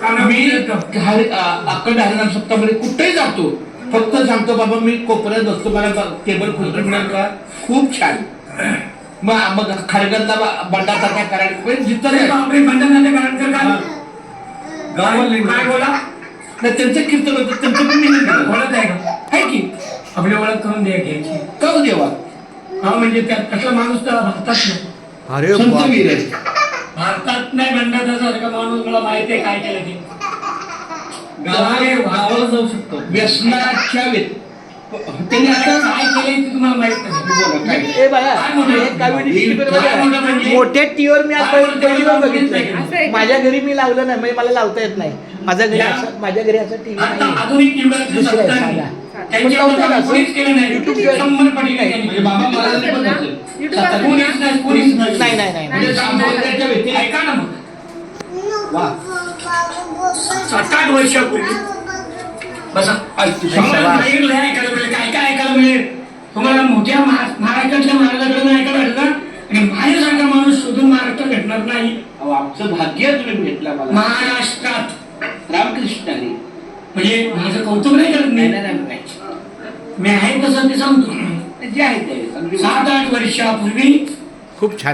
मी अक्कल हरिनाम सप्ताहामध्ये कुठेही जातो, फक्त सांगतो बाबा मी कोपऱ्यात बसतो, मला टेबल खुर्ची मिळेल का? खूप छान. मग खडगरला बंडाचा काय करायला जिथं काय बोला त्यांचं कीर्तन होतं, त्यांचं पण मी बोलत आहे का? आहे की आपली ओळख करून घ्यायची का देवा. हा म्हणजे त्यात कसला माणूस तर भारतात नाही. अरे संत वीर आहे. भारतात नाही बंडाचा माणूस मला माहिती आहे काय केलं ते. गावाला जाऊ शकतो. व्यसनाच्या त्यांनी आता काय केलंय ते तुम्हाला माहित नाही. ए बाळा, मोठ्या टीव्हीवर मी आज पहिली वेळ बघितलंय. माझ्या घरी मी लावलं नाही, म्हणजे मला लावता येत नाही. माझ्या घरी असं टीव्ही नाही. आधुनिक युगात दुसरं आहे साधा. पण लावता का असं? YouTube वर- म्हणजे बाबा महाराजांनी पण होते. नाही. म्हणजे सामान्याच्या व्यक्ती ऐका ना मग. वा 7-8 वर्षापूर्वी बसा ऐकायला मिळेल. काय ऐकायला मिळेल तुम्हाला? मोठ्या महाराष्ट्रातल्या महाराजांकडून ऐकायला भेटलं आणि माझ्यासारखा माणूस शोधून महाराष्ट्रात भेटणार नाही. आमचं भाग्य तुम्ही भेटला मला महाराष्ट्रात रामकृष्ण हरी. म्हणजे माझं कौतुक नाही करत नाही. मी आहे तसं ते सांगतो. जे आहे ते 7-8 वर्षापूर्वी खूप छान.